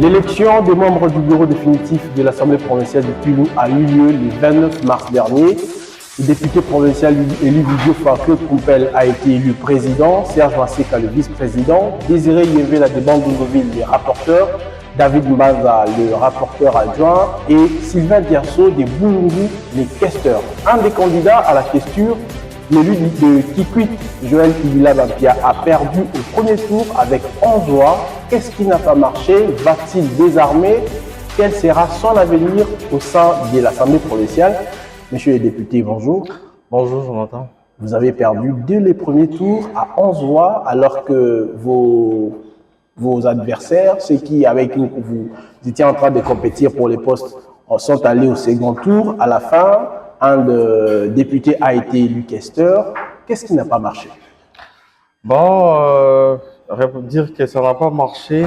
L'élection des membres du bureau définitif de l'Assemblée provinciale du Quilou a eu lieu le 29 mars dernier. Le député provincial élu Vidio Farke Kumpel a été élu président, Serge Maseka le vice-président, Désiré Yévé la Debandougoville les rapporteurs, David Mbaza le rapporteur adjoint et Sylvain Diasso des Boulungu les questeurs. Un des candidats à la questure, l'élu de Kikwit, Joël Kibila Bampia, a perdu au premier tour avec 11 voix. Qu'est-ce qui n'a pas marché? Va-t-il désarmer? Quel sera son avenir au sein de l'Assemblée provinciale? Monsieur le député, bonjour. Bonjour, Jonathan. Vous avez perdu dès les premiers tours à 11 voix, alors que vos adversaires, ceux qui, avec nous, vous étiez en train de compétir pour les postes, sont allés au second tour. À la fin, un député a été élu questeur. Qu'est-ce qui n'a pas marché? Bon, dire que ça n'a pas marché,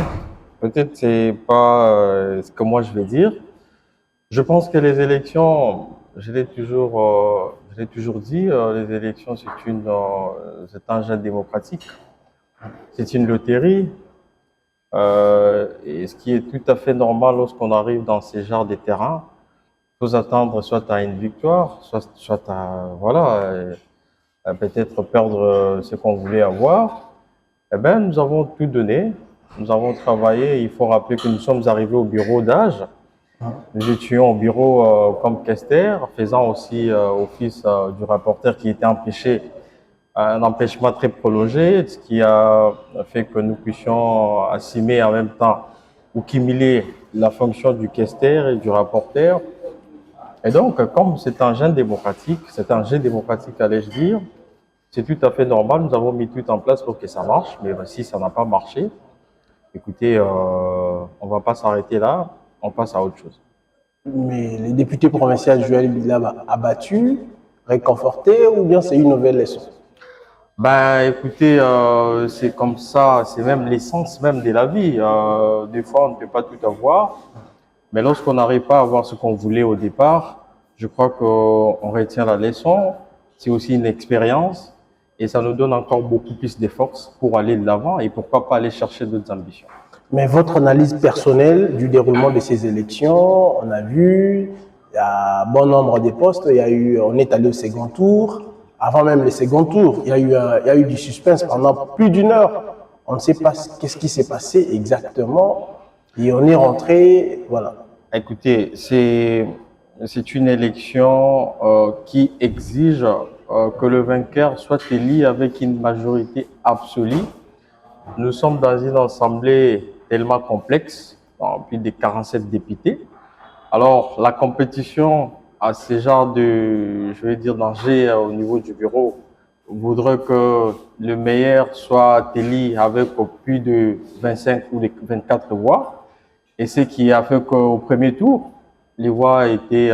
peut-être c'est pas ce que moi je vais dire. Je pense que les élections, je l'ai toujours dit, les élections c'est un jeu démocratique, c'est une loterie, et ce qui est tout à fait normal lorsqu'on arrive dans ces genres de terrains. Il faut attendre soit à une victoire, soit à peut-être perdre ce qu'on voulait avoir. Eh bien, nous avons tout donné, nous avons travaillé. Il faut rappeler que nous sommes arrivés au bureau d'âge. Nous étions au bureau comme questeurs, faisant aussi office du rapporteur qui était empêché, un empêchement très prolongé, ce qui a fait que nous puissions assumer en même temps ou cumuler la fonction du questeur et du rapporteur. Et donc, comme c'est un jeu démocratique, allais-je dire, c'est tout à fait normal. Nous avons mis tout en place pour que ça marche, mais si ça n'a pas marché, écoutez, on ne va pas s'arrêter là, on passe à autre chose. Mais le député provincial Joël Bilaba a battu, réconforté, ou bien c'est une nouvelle leçon? Ben, écoutez, c'est comme ça, c'est même l'essence même de la vie. Des fois, on ne peut pas tout avoir, mais lorsqu'on n'arrive pas à avoir ce qu'on voulait au départ, je crois qu'on retient la leçon. C'est aussi une expérience et ça nous donne encore beaucoup plus de force pour aller de l'avant et pourquoi pas aller chercher d'autres ambitions. Mais votre analyse personnelle du déroulement de ces élections, on a vu, il y a un bon nombre de postes, on est allé au second tour. Avant même le second tour, il y a eu du suspense pendant plus d'une heure. On ne sait pas qu'est-ce qui s'est passé exactement et on est rentré, voilà. Écoutez, c'est une élection qui exige que le vainqueur soit élu avec une majorité absolue. Nous sommes dans une assemblée tellement complexe, plus de 47 députés. Alors, la compétition à ce genre d'enjeu au niveau du bureau voudrait que le meilleur soit élu avec plus de 25 ou 24 voix. Et ce qui a fait qu'au premier tour, les voix étaient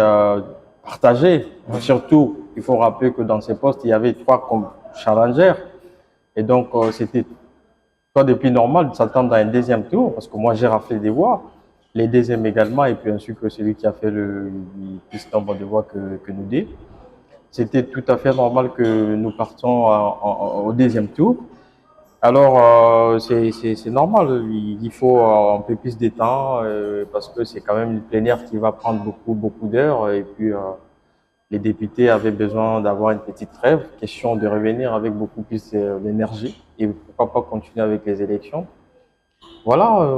partagées. Surtout, il faut rappeler que dans ces postes, il y avait 3 challengers. Et donc, c'était pas depuis normal de s'attendre à un deuxième tour, parce que moi, j'ai raflé des voix, les deuxièmes également, et puis ainsi que celui qui a fait le plus nombre de voix que nous deux. C'était tout à fait normal que nous partions au deuxième tour. Alors, c'est normal, il faut un peu plus de temps, parce que c'est quand même une plénière qui va prendre beaucoup d'heures, et puis les députés avaient besoin d'avoir une petite trêve, question de revenir avec beaucoup plus d'énergie et pourquoi pas continuer avec les élections. Voilà,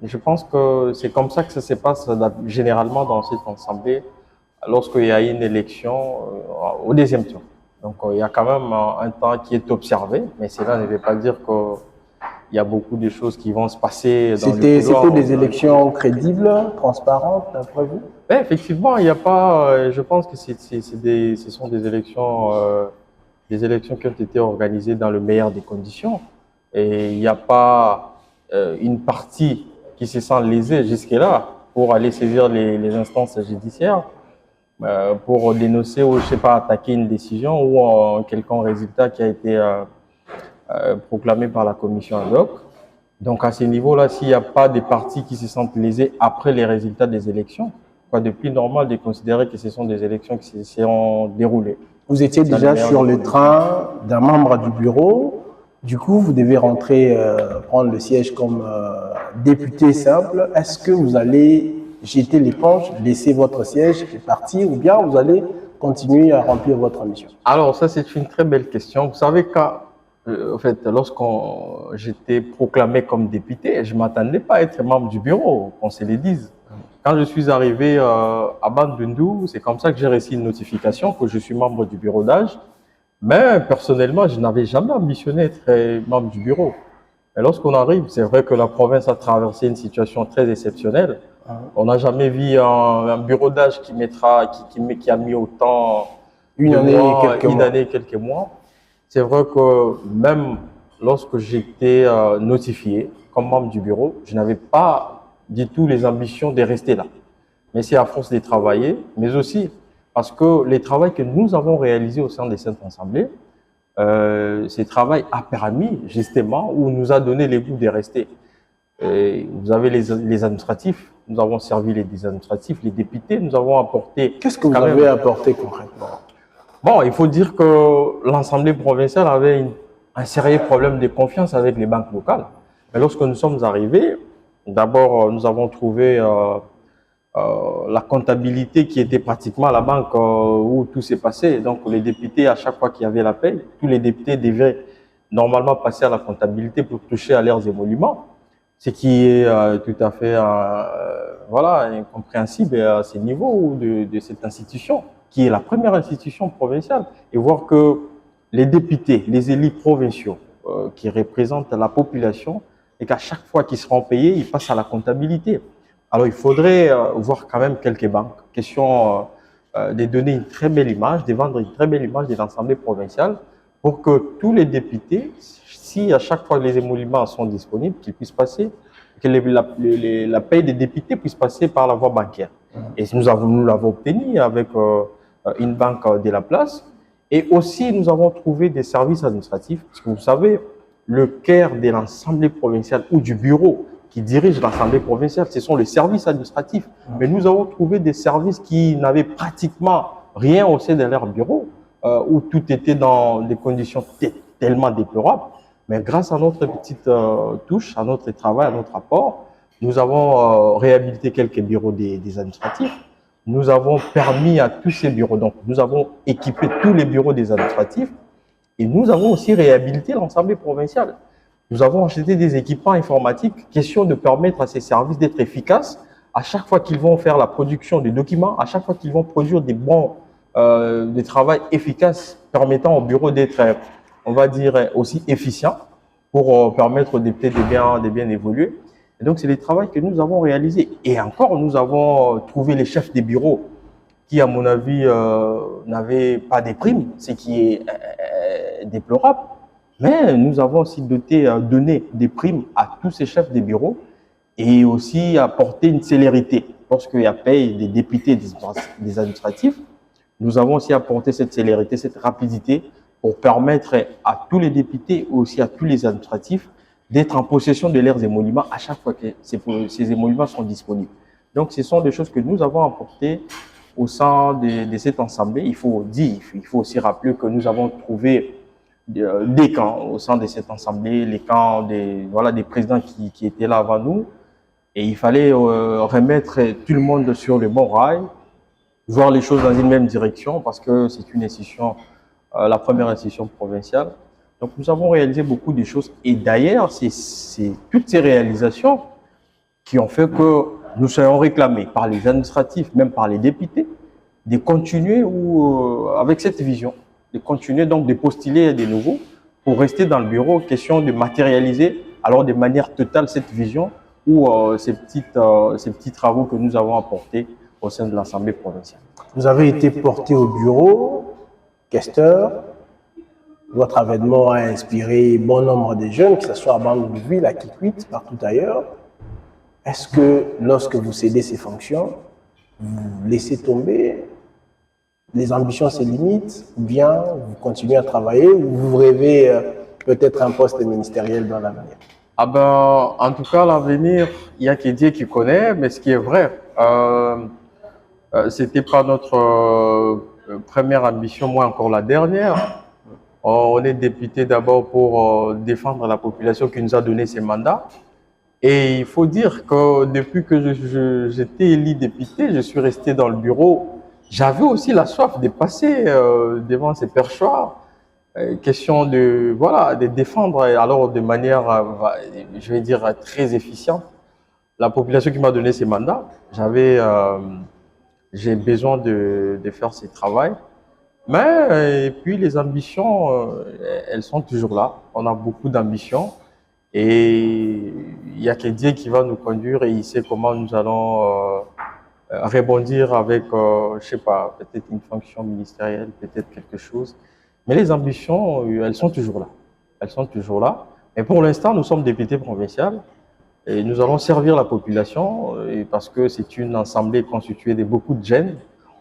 je pense que c'est comme ça que ça se passe généralement dans cette assemblée lorsqu'il y a une élection au deuxième tour. Donc il y a quand même un temps qui est observé, mais cela ne veut pas dire qu'il y a beaucoup de choses qui vont se passer dans le couloir. C'était des élections crédibles, transparentes, d'après vous? Oui, effectivement, il n'y a pas. Je pense que ce sont des élections qui ont été organisées dans le meilleur des conditions. Et il n'y a pas une partie qui se sent lésée jusque-là pour aller saisir les instances judiciaires pour dénoncer ou, je sais pas, attaquer une décision ou un quelconque résultat qui a été proclamé par la commission ad hoc. Donc, à ce niveau-là, s'il n'y a pas de partis qui se sentent lésés après les résultats des élections, de plus normal de considérer que ce sont des élections qui se seront déroulées. Vous étiez déjà sur le train d'un membre du bureau. Du coup, vous devez rentrer, prendre le siège comme député simple, est-ce que vous allez jeter l'éponge, laisser votre siège et partir, ou bien vous allez continuer à remplir votre mission? Alors, ça, c'est une très belle question. Vous savez, en fait, j'étais proclamé comme député, je ne m'attendais pas à être membre du bureau, qu'on se le dise. Quand je suis arrivé à Bandundu, c'est comme ça que j'ai reçu une notification que je suis membre du bureau d'âge. Mais personnellement, je n'avais jamais ambitionné être membre du bureau. Et lorsqu'on arrive, c'est vrai que la province a traversé une situation très exceptionnelle. On n'a jamais vu un bureau d'âge qui a mis autant Une année et quelques mois. C'est vrai que même lorsque j'étais notifié comme membre du bureau, je n'avais pas du tout les ambitions de rester là. Mais c'est à force de travailler, mais aussi parce que les travaux que nous avons réalisés au sein des Saintes Assemblées, ce travail a permis justement, ou nous a donné les goûts de rester. Et vous avez les administratifs, nous avons servi les administratifs, les députés, nous avons apporté… Qu'est-ce que vous avez apporté concrètement? Bon, il faut dire que l'Assemblée provinciale avait un sérieux problème de confiance avec les banques locales. Mais lorsque nous sommes arrivés, d'abord, nous avons trouvé la comptabilité qui était pratiquement à la banque où tout s'est passé. Donc, les députés, à chaque fois qu'il y avait la paie, tous les députés devaient normalement passer à la comptabilité pour toucher à leurs émoluments, ce qui est tout à fait voilà, incompréhensible à ce niveau de cette institution, qui est la première institution provinciale, et voir que les députés, les élus provinciaux qui représentent la population, et qu'à chaque fois qu'ils seront payés, ils passent à la comptabilité. Alors, il faudrait voir quand même quelques banques, question de donner une très belle image, de vendre une très belle image de l'Assemblée provinciale pour que tous les députés, si à chaque fois les émoluments sont disponibles, qu'ils puissent passer, que la paie des députés puisse passer par la voie bancaire. Et nous l'avons obtenu avec une banque de la place. Et aussi, nous avons trouvé des services administratifs, parce que vous savez, le cœur de l'Assemblée provinciale ou du bureau qui dirige l'Assemblée provinciale, ce sont les services administratifs. Mais nous avons trouvé des services qui n'avaient pratiquement rien au sein de leur bureau, où tout était dans des conditions tellement déplorables. Mais grâce à notre petite touche, à notre travail, à notre apport, nous avons réhabilité quelques bureaux des administratifs. Nous avons permis à tous ces bureaux, donc nous avons équipé tous les bureaux des administratifs et nous avons aussi réhabilité l'Assemblée provinciale. Nous avons acheté des équipements informatiques, question de permettre à ces services d'être efficaces à chaque fois qu'ils vont faire la production des documents, à chaque fois qu'ils vont produire des des travaux efficaces permettant au bureau d'être, on va dire, aussi efficient pour permettre de bien évoluer. Et donc, c'est les travaux que nous avons réalisés. Et encore, nous avons trouvé les chefs des bureaux qui, à mon avis, n'avaient pas de primes, ce qui est déplorable. Mais nous avons aussi donné des primes à tous ces chefs des bureaux et aussi apporté une célérité. Lorsqu'il y a paye des députés, des administratifs, nous avons aussi apporté cette célérité, cette rapidité pour permettre à tous les députés ou aussi à tous les administratifs d'être en possession de leurs émoluments à chaque fois que ces émoluments sont disponibles. Donc, ce sont des choses que nous avons apportées au sein de cette assemblée. Il faut aussi rappeler que nous avons trouvé des camps au sein de cette assemblée, les camps des présidents qui étaient là avant nous. Et il fallait remettre tout le monde sur le bon rail, voir les choses dans une même direction parce que c'est une institution, la première institution provinciale. Donc nous avons réalisé beaucoup de choses et d'ailleurs, c'est toutes ces réalisations qui ont fait que nous soyons réclamés par les administratifs, même par les députés, de continuer avec cette vision, de continuer donc de postuler des nouveaux pour rester dans le bureau, question de matérialiser alors de manière totale cette vision ou ces petits travaux que nous avons apportés au sein de l'Assemblée provinciale. Vous avez été porté au bureau, questeur. Votre avènement a inspiré bon nombre de jeunes, que ce soit à Bandundu, à Kikwit, partout ailleurs. Est-ce que lorsque vous cédez ces fonctions, vous laissez tomber, les ambitions se limitent, ou bien vous continuez à travailler, ou vous rêvez peut-être un poste ministériel dans l'avenir? Ah ben, en tout cas, l'avenir, il n'y a que Dieu qui connaît, mais ce qui est vrai, c'était pas notre première ambition, moi encore la dernière. On est député d'abord pour défendre la population qui nous a donné ces mandats. Et il faut dire que depuis que j'étais élu député, je suis resté dans le bureau. J'avais aussi la soif de passer devant ces perchoirs. Question de, voilà, de défendre alors de manière, je vais dire, très efficiente la population qui m'a donné ces mandats. J'ai besoin de faire ce travail. Mais, et puis les ambitions, elles sont toujours là. On a beaucoup d'ambitions. Et il y a que Dieu qui va nous conduire et il sait comment nous allons rebondir avec, je sais pas, peut-être une fonction ministérielle, peut-être quelque chose. Mais les ambitions, elles sont toujours là. Elles sont toujours là. Mais pour l'instant, nous sommes députés provinciaux et nous allons servir la population et parce que c'est une assemblée constituée de beaucoup de jeunes.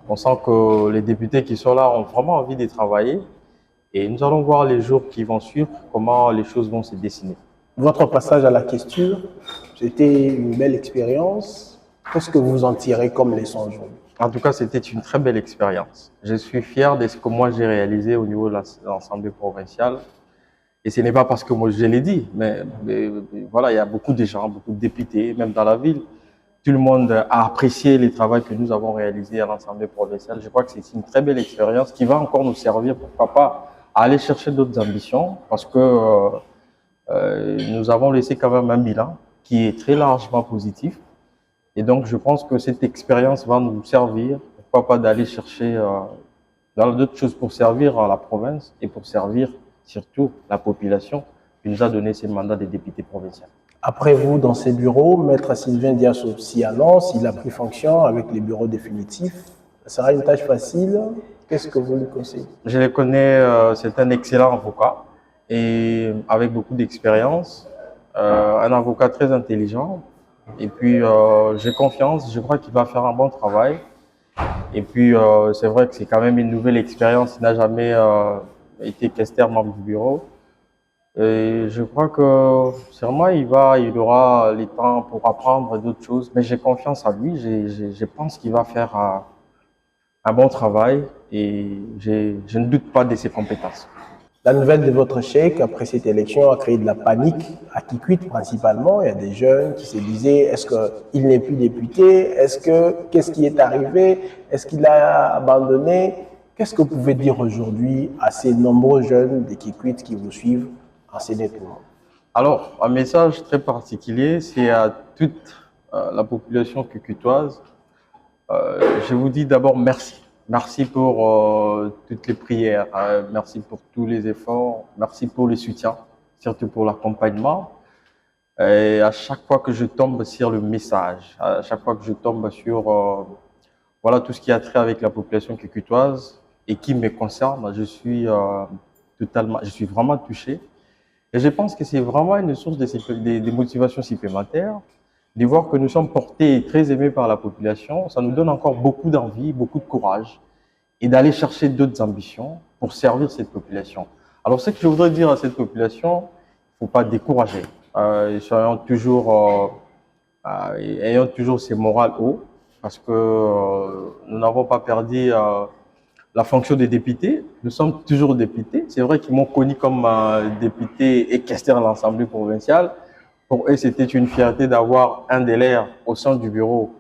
On sent que les députés qui sont là ont vraiment envie de travailler et nous allons voir les jours qui vont suivre comment les choses vont se dessiner. Votre passage à la question, c'était une belle expérience. Qu'est-ce que vous en tirez comme leçon aujourd'hui? En tout cas, c'était une très belle expérience. Je suis fier de ce que moi j'ai réalisé au niveau de l'Assemblée provinciale. Et ce n'est pas parce que moi je l'ai dit, mais voilà, il y a beaucoup de gens, beaucoup de députés, même dans la ville. Tout le monde a apprécié les travaux que nous avons réalisés à l'Assemblée provinciale. Je crois que c'est une très belle expérience qui va encore nous servir, pourquoi pas, à aller chercher d'autres ambitions parce que nous avons laissé quand même un bilan qui est très largement positif. Et donc, je pense que cette expérience va nous servir, pourquoi pas d'aller chercher d'autres choses pour servir à la province et pour servir surtout la population qui nous a donné ces mandats de députés provinciaux. Après vous, dans ces bureaux, Maître Sylvain Diasso s'y annonce, il a pris fonction avec les bureaux définitifs. Ça sera une tâche facile. Qu'est-ce que vous lui conseillez? Je le connais, c'est un excellent avocat et avec beaucoup d'expérience, un avocat très intelligent. Et puis, j'ai confiance, je crois qu'il va faire un bon travail. Et puis, c'est vrai que c'est quand même une nouvelle expérience. Il n'a jamais été questeur membre du bureau. Et je crois que sûrement, il aura le temps pour apprendre d'autres choses. Mais j'ai confiance en lui. Je pense qu'il va faire un bon travail et je ne doute pas de ses compétences. La nouvelle de votre chèque après cette élection a créé de la panique à Kikwit principalement. Il y a des jeunes qui se disaient est-ce qu'il n'est plus député? Qu'est-ce qui est arrivé? Est-ce qu'il a abandonné? Qu'est-ce que vous pouvez dire aujourd'hui à ces nombreux jeunes de Kikwit qui vous suivent en Sénégal? Alors, un message très particulier, c'est à toute la population kikwitoise. Je vous dis d'abord merci. Merci pour toutes les prières, merci pour tous les efforts, merci pour le soutien, surtout pour l'accompagnement. Et à chaque fois que je tombe sur le message, à chaque fois que je tombe sur voilà, tout ce qui a trait avec la population kikwitoise et qui me concerne, je suis vraiment touché. Et je pense que c'est vraiment une source de motivation supplémentaire. De voir que nous sommes portés et très aimés par la population, ça nous donne encore beaucoup d'envie, beaucoup de courage et d'aller chercher d'autres ambitions pour servir cette population. Alors, ce que je voudrais dire à cette population, il ne faut pas décourager. Ayons toujours ces morales haut parce que nous n'avons pas perdu la fonction de député. Nous sommes toujours députés. C'est vrai qu'ils m'ont connu comme député et questeur à l'Assemblée provinciale. Pour eux, c'était une fierté d'avoir un DLR au sein du bureau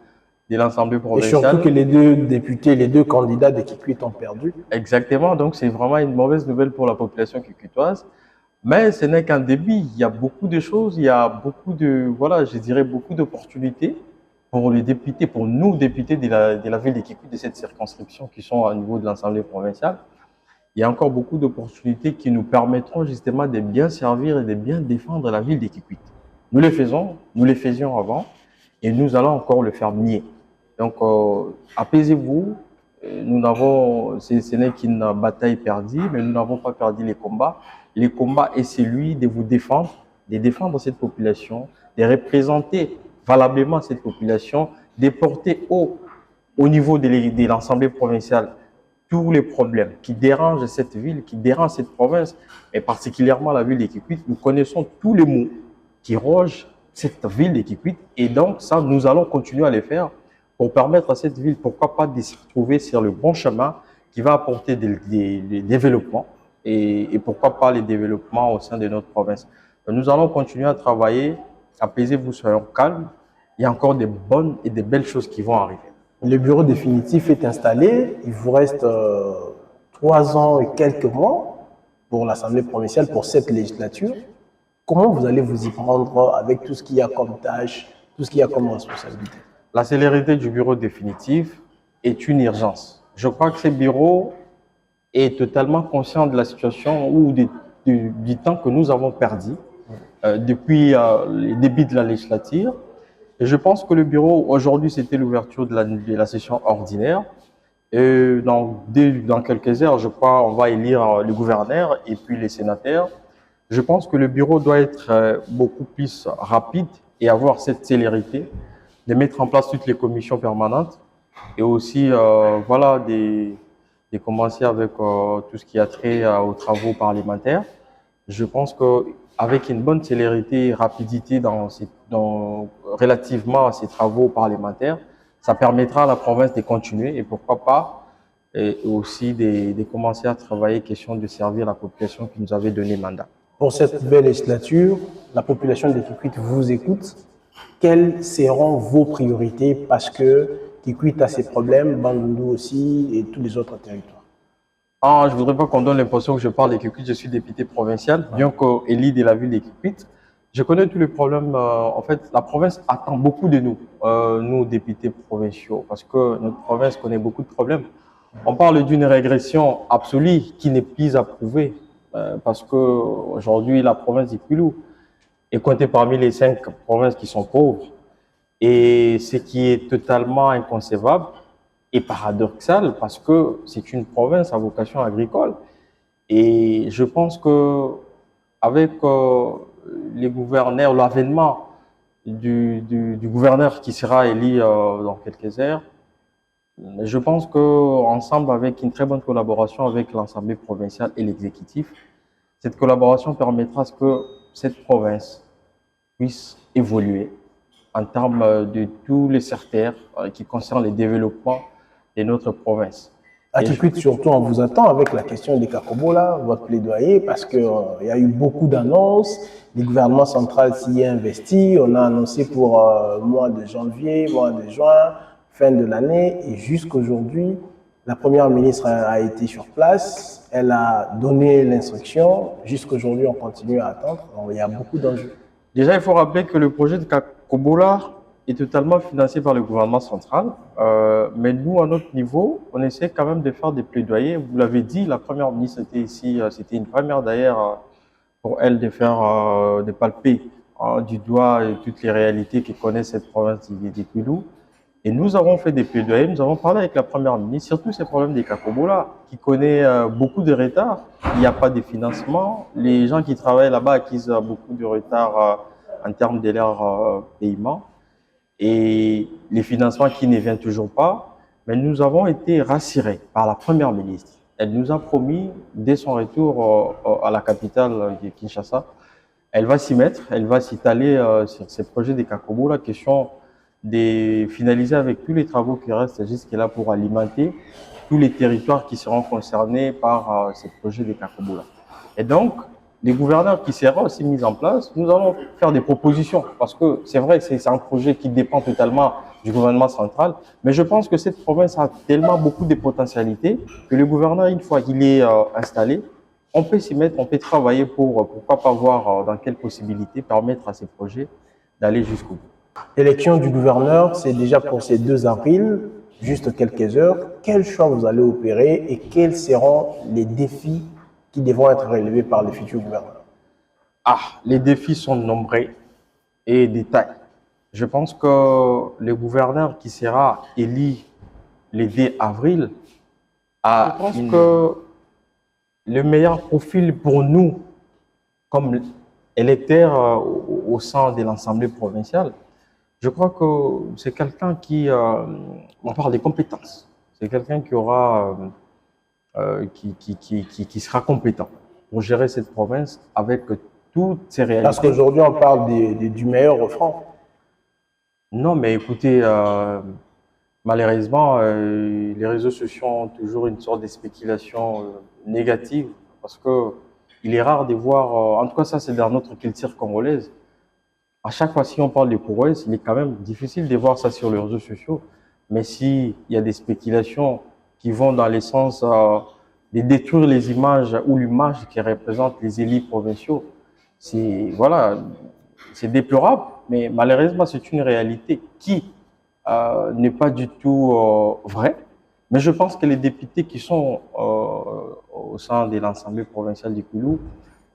de l'Assemblée provinciale. Et surtout que les deux députés, les deux candidats de Kikwit ont perdu. Exactement, donc c'est vraiment une mauvaise nouvelle pour la population kikwitoise. Mais ce n'est qu'un début, il y a beaucoup de choses, il y a beaucoup de, voilà, je dirais beaucoup d'opportunités pour les députés, pour nous députés de la ville de Kikwit, de cette circonscription qui sont au niveau de l'Assemblée provinciale. Il y a encore beaucoup d'opportunités qui nous permettront justement de bien servir et de bien défendre la ville de Kikwit. Nous les faisons, nous les faisions avant et nous allons encore le faire mieux. Donc, apaisez-vous. Ce n'est qu'une bataille perdue, mais nous n'avons pas perdu les combats. Les combats est celui de vous défendre, de défendre cette population, de représenter valablement cette population, de porter au niveau de l'Assemblée provinciale tous les problèmes qui dérangent cette ville, qui dérangent cette province, et particulièrement la ville de Kikwit. Nous connaissons tous les maux qui rogent cette ville de Kikwit. Et donc, ça, nous allons continuer à les faire pour permettre à cette ville, pourquoi pas, de se retrouver sur le bon chemin qui va apporter des développements et pourquoi pas les développements au sein de notre province. Nous allons continuer à travailler apaisez-vous, soyons calmes. Il y a encore des bonnes et des belles choses qui vont arriver. Le bureau définitif est installé. Il vous reste 3 ans et quelques mois pour l'Assemblée provinciale, pour cette législature. Comment vous allez vous y prendre avec tout ce qu'il y a comme tâche, tout ce qu'il y a comme responsabilité? La célérité du bureau définitif est une urgence. Je crois que ce bureau est totalement conscient de la situation ou du temps que nous avons perdu depuis le début de la législature. Et je pense que le bureau, aujourd'hui, c'était l'ouverture de la session ordinaire. Et dans quelques heures, je crois, on va élire le gouverneur et puis les sénateurs. Je pense que le bureau doit être beaucoup plus rapide et avoir cette célérité de mettre en place toutes les commissions permanentes et aussi voilà, de commencer avec tout ce qui a trait aux travaux parlementaires. Je pense qu'avec une bonne célérité et rapidité relativement à ces travaux parlementaires, ça permettra à la province de continuer et pourquoi pas et aussi de commencer à travailler question de servir la population qui nous avait donné mandat. Pour cette nouvelle législature, la population de Kikwit vous écoute. Quelles seront vos priorités? Parce que Kikwit a ses problèmes, Bandundu aussi et tous les autres territoires. Ah, je ne voudrais pas qu'on donne l'impression que je parle de Kikwit, je suis député provincial, bien qu'élu de la ville de Kikwit. Je connais tous les problèmes. En fait, la province attend beaucoup de nous, nous députés provinciaux, parce que notre province connaît beaucoup de problèmes. On parle d'une régression absolue qui n'est plus à prouver, parce qu'aujourd'hui, la province du Kwilu est comptée parmi les 5 provinces qui sont pauvres. Et ce qui est totalement inconcevable et paradoxal, parce que c'est une province à vocation agricole. Et je pense que avec les gouverneurs, l'avènement du gouverneur qui sera élu dans quelques heures, je pense qu'ensemble, avec une très bonne collaboration avec l'Assemblée provinciale et l'exécutif, cette collaboration permettra à ce que cette province puisse évoluer en termes de tous les secteurs qui concernent le développement de notre province. À Kikwit, surtout, on vous attend avec la question des Kakobola, votre plaidoyer, parce qu'il y a eu beaucoup d'annonces. Le gouvernement central s'y est investi. On a annoncé pour mois de janvier, mois de juin, fin de l'année. Et jusqu'aujourd'hui, la première ministre a été sur place. Elle a donné l'instruction. Jusqu'aujourd'hui, on continue à attendre. Donc, il y a beaucoup d'enjeux. Déjà, il faut rappeler que le projet de Kakobola est totalement financé par le gouvernement central. Mais nous, à notre niveau, on essaie quand même de faire des plaidoyers. Vous l'avez dit, la première ministre était ici. C'était une première d'ailleurs pour elle de faire, de palper du doigt toutes les réalités que connaît cette province du Kwilu. Et nous avons fait des plaidoyers, nous avons parlé avec la première ministre, surtout ces problèmes des Kakobola, qui connaît beaucoup de retard. Il n'y a pas de financement. Les gens qui travaillent là-bas acquisent beaucoup de retard en termes de leur paiement. Et les financements qui ne viennent toujours pas. Mais nous avons été rassurés par la première ministre. Elle nous a promis, dès son retour à la capitale de Kinshasa, elle va s'y mettre, elle va s'étaler sur ces projets des Kakobola, question de finaliser avec tous les travaux qui restent jusque-là pour alimenter tous les territoires qui seront concernés par ces projets de Kakobola. Et donc, les gouverneurs qui seront aussi mis en place, nous allons faire des propositions parce que c'est vrai que c'est un projet qui dépend totalement du gouvernement central, mais je pense que cette province a tellement beaucoup de potentialités que le gouverneur, une fois qu'il est installé, on peut s'y mettre, on peut travailler pour, pourquoi pas voir dans quelles possibilités permettre à ces projets d'aller jusqu'au bout. L'élection du gouverneur, c'est déjà pour ces 2 avril, juste quelques heures. Quel choix vous allez opérer et quels seront les défis qui devront être relevés par le futur gouverneur? Les défis sont nombreux et détaillés. Je pense que le gouverneur qui sera élu le 2 avril a que le meilleur profil pour nous comme électeurs au sein de l'Assemblée provinciale. Je crois que c'est quelqu'un qui, on parle des compétences, c'est quelqu'un qui aura, qui sera compétent pour gérer cette province avec toutes ses réalités. Parce qu'aujourd'hui, on parle du meilleur refrain. Non, mais écoutez, malheureusement, les réseaux sociaux ont toujours une sorte de spéculation négative parce que il est rare de voir, en tout cas ça c'est dans notre culture congolaise, À chaque fois, si on parle de prouesse, il est quand même difficile de voir ça sur les réseaux sociaux. Mais s'il y a des spéculations qui vont dans le sens de détruire les images ou l'image qui représente les élus provinciaux, voilà, c'est déplorable, mais malheureusement, c'est une réalité qui n'est pas du tout vraie. Mais je pense que les députés qui sont au sein de l'Assemblée provinciale du Koulou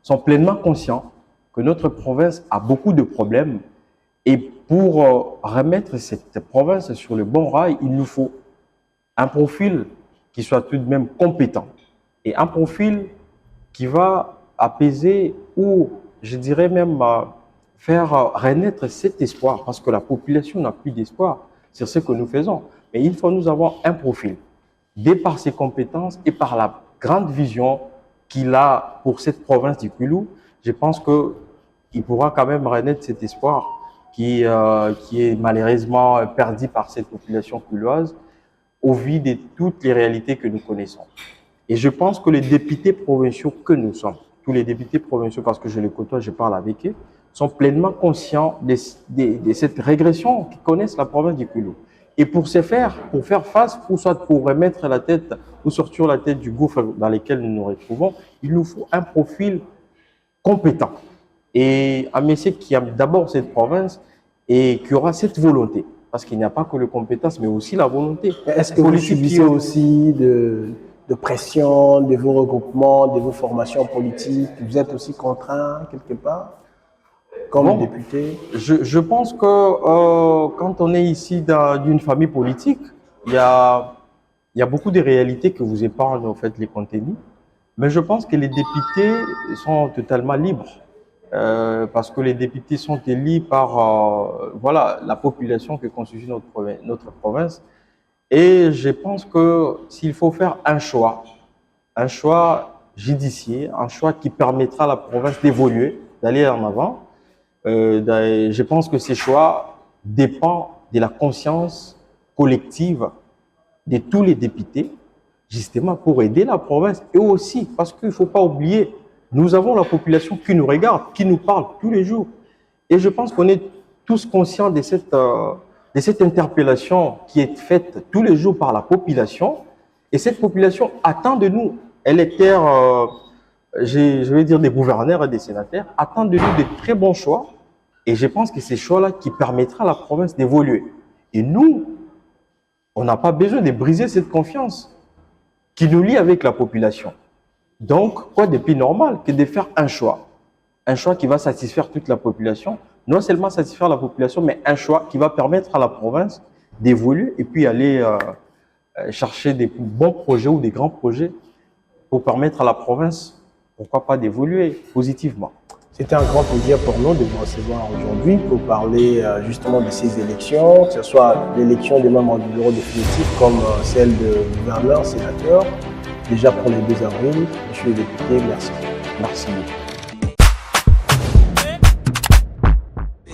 sont pleinement conscients que notre province a beaucoup de problèmes et pour remettre cette province sur le bon rail, il nous faut un profil qui soit tout de même compétent et un profil qui va apaiser ou, je dirais même, faire renaître cet espoir parce que la population n'a plus d'espoir sur ce que nous faisons. Mais il faut nous avoir un profil, de par ses compétences et par la grande vision qu'il a pour cette province du Koulou. Je pense qu'il pourra quand même renaître cet espoir qui est malheureusement perdu par cette population kouloise au vu de toutes les réalités que nous connaissons. Et je pense que les députés provinciaux que nous sommes, tous les députés provinciaux, parce que je les côtoie, je parle avec eux, sont pleinement conscients de cette régression qu'ils connaissent la province du Koulou. Et pour faire face, pour remettre la tête ou sortir la tête du gouffre dans lequel nous nous retrouvons, il nous faut un profil compétent. Et un monsieur qui aime d'abord cette province et qui aura cette volonté. Parce qu'il n'y a pas que les compétences, mais aussi la volonté. Est-ce que vous subissez aussi de pression de vos regroupements, de vos formations politiques? Vous êtes aussi contraint quelque part comme député? Je pense que quand on est ici d'une famille politique, il y a beaucoup de réalités que vous épargnent en fait les contenus. Mais je pense que les députés sont totalement libres. Parce que les députés sont élus par voilà, la population que constitue notre province. Et je pense que s'il faut faire un choix judiciaire, un choix qui permettra à la province d'évoluer, d'aller en avant, je pense que ces choix dépendent de la conscience collective de tous les députés, justement pour aider la province. Et aussi, parce qu'il ne faut pas oublier, nous avons la population qui nous regarde, qui nous parle tous les jours. Et je pense qu'on est tous conscients de cette interpellation qui est faite tous les jours par la population. Et cette population attend de nous, électeurs, je vais dire des gouverneurs et des sénateurs, attend de nous de très bons choix. Et je pense que ces choix-là qui permettra à la province d'évoluer. Et nous, on n'a pas besoin de briser cette confiance qui nous lie avec la population. Donc, quoi de plus normal que de faire un choix qui va satisfaire toute la population, non seulement satisfaire la population, mais un choix qui va permettre à la province d'évoluer et puis aller chercher des bons projets ou des grands projets pour permettre à la province, pourquoi pas, d'évoluer positivement. C'était un grand plaisir pour nous de vous recevoir aujourd'hui pour parler justement de ces élections, que ce soit l'élection des membres du bureau définitif comme celle de gouverneur, sénateur. Déjà pour les 2 avril, monsieur le député, merci. Merci beaucoup.